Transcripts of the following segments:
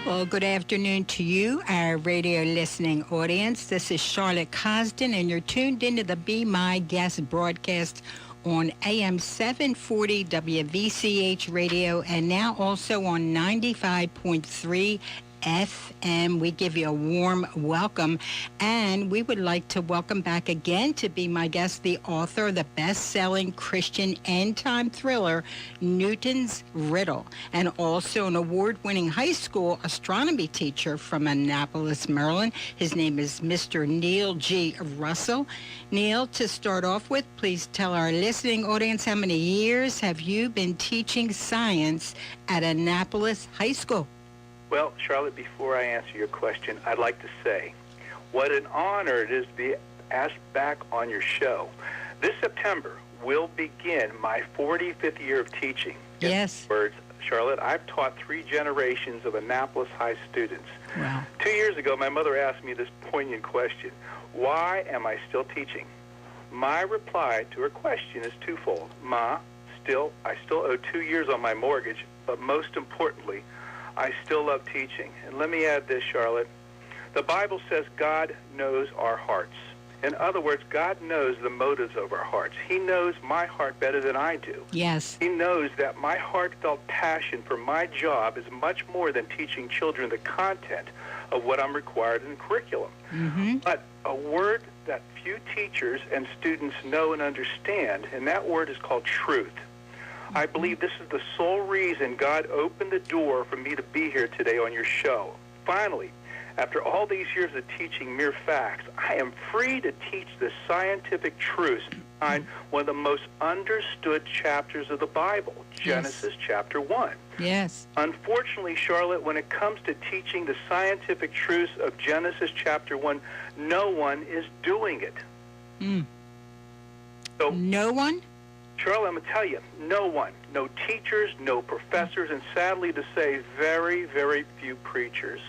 Well, good afternoon to you, our radio listening audience. This is Charlotte Cosden, and you're tuned into the Be My Guest broadcast on AM 740 WVCH radio and now also on 95.3 FM. We give you a warm welcome, and we would like to welcome back again to Be My Guest the author of the best-selling Christian end-time thriller, Newton's Riddle, and also an award-winning high school astronomy teacher from Annapolis, Maryland. His name is Mr. Neil G. Russell. Neil, to start off with, please tell our listening audience, how many years have you been teaching science at Annapolis High School? Well, Charlotte, before I answer your question, I'd like to say what an honor it is to be asked back on your show. This September will begin my 45th year of teaching. Yes. In words, Charlotte, I've taught 3 generations of Annapolis High students. Wow. 2 years ago, my mother asked me this poignant question: why am I still teaching? My reply to her question is twofold. Ma, I still owe 2 years on my mortgage, but most importantly, I still love teaching. And let me add this, Charlotte. The Bible says God knows our hearts. In other words, God knows the motives of our hearts. He knows my heart better than I do. Yes. He knows that my heartfelt passion for my job is much more than teaching children the content of what I'm required in the curriculum. Mm-hmm. But a word that few teachers and students know and understand, and that word is called truth. I believe this is the sole reason God opened the door for me to be here today on your show. Finally, after all these years of teaching mere facts, I am free to teach the scientific truths behind one of the most understood chapters of the Bible, Genesis chapter 1. Yes. Unfortunately, Charlotte, when it comes to teaching the scientific truths of Genesis chapter 1, no one is doing it. So, no one? Charlotte, I'm going to tell you, no one, no teachers, no professors, and sadly to say, very, very few preachers.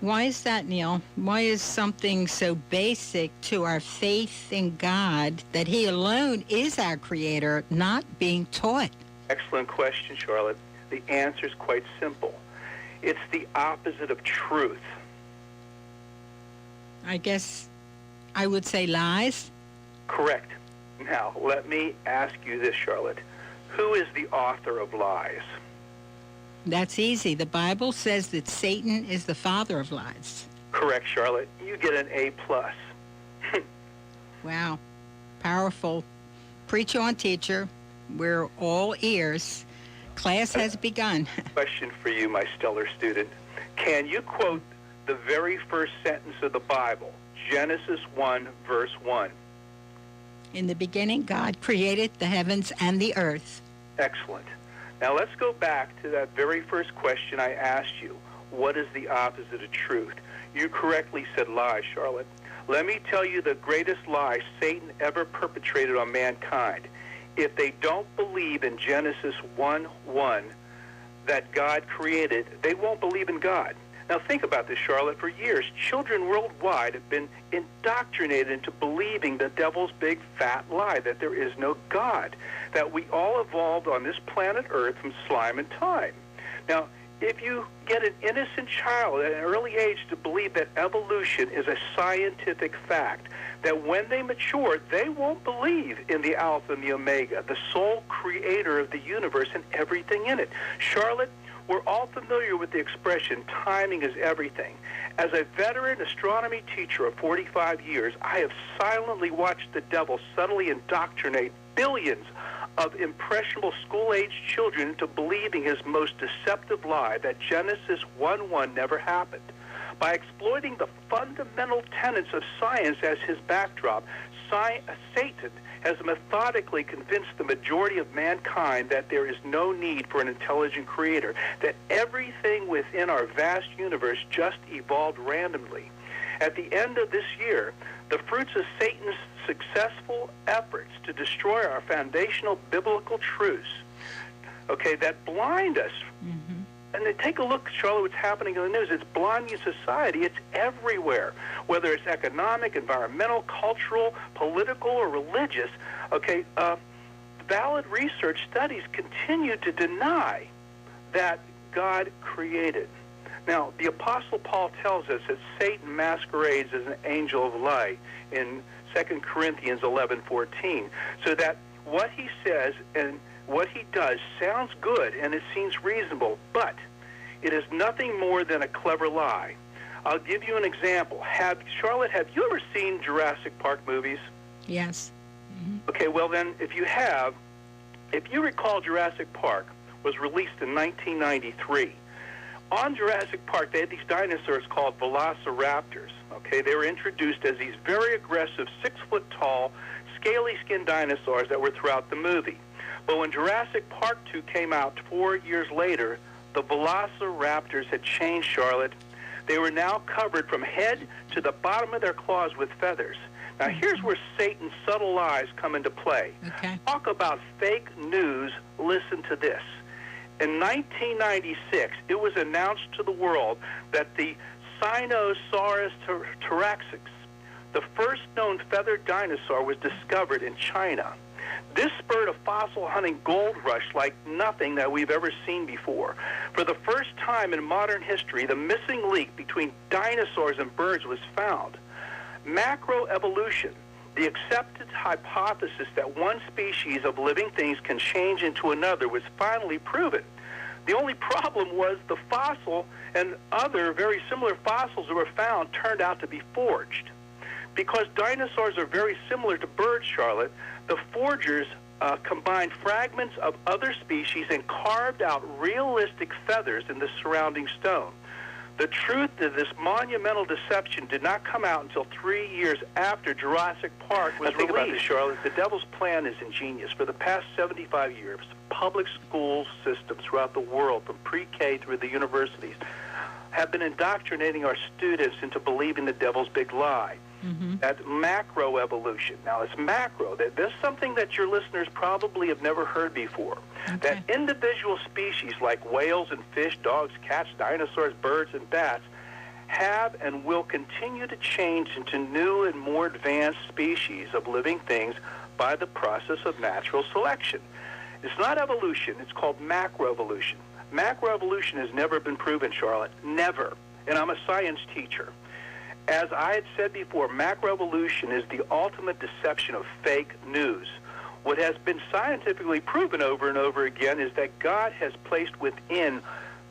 Why is that, Neil? Why is something so basic to our faith in God, that He alone is our Creator, not being taught? Excellent question, Charlotte. The answer is quite simple. It's the opposite of truth. I guess I would say lies. Correct. Now, let me ask you this, Charlotte. Who is the author of lies? That's easy. The Bible says that Satan is the father of lies. Correct, Charlotte. You get an A+. Wow. Powerful. Preach on, teacher. We're all ears. Class has begun. Question for you, my stellar student. Can you quote the very first sentence of the Bible, Genesis 1, verse 1? In the beginning, God created the heavens and the earth. Excellent. Now let's go back to that very first question I asked you. What is the opposite of truth? You correctly said lies, Charlotte. Let me tell you the greatest lie Satan ever perpetrated on mankind. If they don't believe in Genesis 1:1 that God created, they won't believe in God. Now think about this, Charlotte. For years, children worldwide have been indoctrinated into believing the devil's big fat lie, that there is no God, that we all evolved on this planet Earth from slime and time. Now, if you get an innocent child at an early age to believe that evolution is a scientific fact, that when they mature, they won't believe in the Alpha and the Omega, the sole creator of the universe and everything in it. Charlotte, we're all familiar with the expression, timing is everything. As a veteran astronomy teacher of 45 years, I have silently watched the devil subtly indoctrinate billions of impressionable school-age children into believing his most deceptive lie, that Genesis 1:1 never happened. By exploiting the fundamental tenets of science as his backdrop, Satan has methodically convinced the majority of mankind that there is no need for an intelligent creator, that everything within our vast universe just evolved randomly. At the end of this year, the fruits of Satan's successful efforts to destroy our foundational biblical truths, that blind us. Mm-hmm. And then take a look, Charlotte, what's happening in the news. It's blinding society. It's everywhere, whether it's economic, environmental, cultural, political, or religious. Valid research studies continue to deny that God created. Now, the Apostle Paul tells us that Satan masquerades as an angel of light in 2 Corinthians 11:14, so that what he says and what he does sounds good and it seems reasonable, but it is nothing more than a clever lie. I'll give you an example. Charlotte, have you ever seen Jurassic Park movies? Yes. Mm-hmm. Okay, well then, if you recall, Jurassic Park was released in 1993. On Jurassic Park, they had these dinosaurs called velociraptors. Okay, they were introduced as these very aggressive, 6-foot-tall, scaly-skinned dinosaurs that were throughout the movie. But when Jurassic Park 2 came out 4 years later, the velociraptors had changed, Charlotte. They were now covered from head to the bottom of their claws with feathers. Now, here's where Satan's subtle lies come into play. Okay. Talk about fake news. Listen to this. In 1996, it was announced to the world that the Sinosauros tyraxix, the first known feathered dinosaur, was discovered in China. This spurred a fossil hunting gold rush like nothing that we've ever seen before. For the first time in modern history, the missing link between dinosaurs and birds was found. Macroevolution, the accepted hypothesis that one species of living things can change into another, was finally proven. The only problem was the fossil and other very similar fossils that were found turned out to be forged. Because dinosaurs are very similar to birds, Charlotte, the forgers combined fragments of other species and carved out realistic feathers in the surrounding stone. The truth of this monumental deception did not come out until 3 years after Jurassic Park was released. Think about this, Charlotte. The devil's plan is ingenious. For the past 75 years, public school systems throughout the world, from pre-K through the universities, have been indoctrinating our students into believing the devil's big lie. Mm-hmm. That's macroevolution. Now, it's macro. There's something that your listeners probably have never heard before. Okay. That individual species like whales and fish, dogs, cats, dinosaurs, birds, and bats have and will continue to change into new and more advanced species of living things by the process of natural selection. It's not evolution. It's called macroevolution. Macroevolution has never been proven, Charlotte. Never. And I'm a science teacher. As I had said before, macroevolution is the ultimate deception of fake news. What has been scientifically proven over and over again is that God has placed within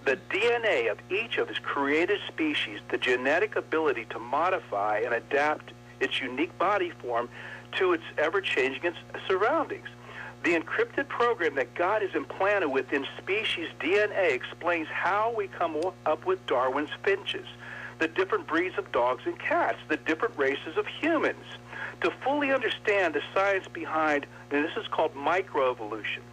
the DNA of each of his created species the genetic ability to modify and adapt its unique body form to its ever-changing surroundings. The encrypted program that God has implanted within species DNA explains how we come up with Darwin's finches, the different breeds of dogs and cats, the different races of humans. To fully understand the science behind, and this is called microevolution.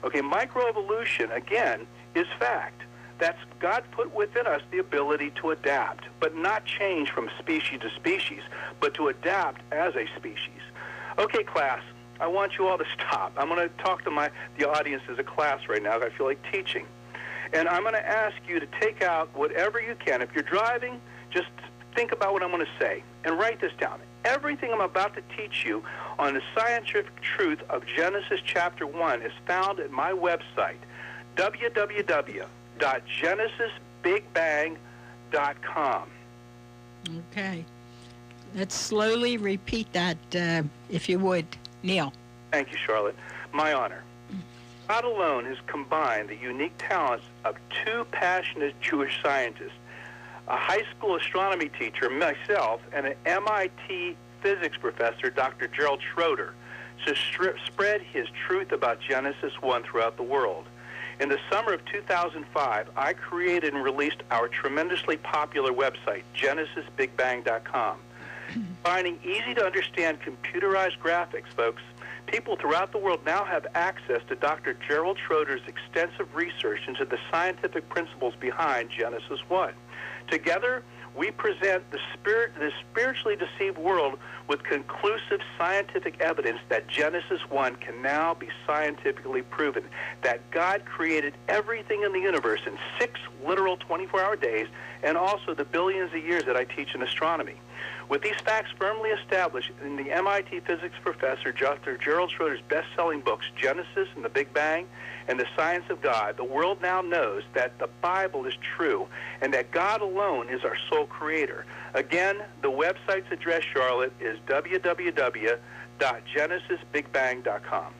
Okay, microevolution, again, is fact. That's God put within us the ability to adapt, but not change from species to species, but to adapt as a species. Okay, class, I want you all to stop. I'm going to talk to the audience as a class right now. I feel like teaching. And I'm going to ask you to take out whatever you can. If you're driving, just think about what I'm going to say and write this down. Everything I'm about to teach you on the scientific truth of Genesis chapter 1 is found at my website, www.genesisbigbang.com. Okay. Let's slowly repeat that, if you would, Neil. Thank you, Charlotte. My honor. God alone has combined the unique talents of two passionate Jewish scientists, a high school astronomy teacher, myself, and an MIT physics professor, Dr. Gerald Schroeder, to spread his truth about Genesis 1 throughout the world. In the summer of 2005, I created and released our tremendously popular website, GenesisBigBang.com. Finding easy-to-understand computerized graphics, folks, people throughout the world now have access to Dr. Gerald Schroeder's extensive research into the scientific principles behind Genesis 1. Together, we present the spiritually deceived world with conclusive scientific evidence that Genesis 1 can now be scientifically proven, that God created everything in the universe in 6 literal 24-hour days, and also the billions of years that I teach in astronomy. With these facts firmly established in the MIT physics professor Dr. Gerald Schroeder's best-selling books, Genesis and the Big Bang, and the science of God, the world now knows that the Bible is true and that God alone is our sole creator. Again, the website's address, Charlotte, is www.genesisbigbang.com.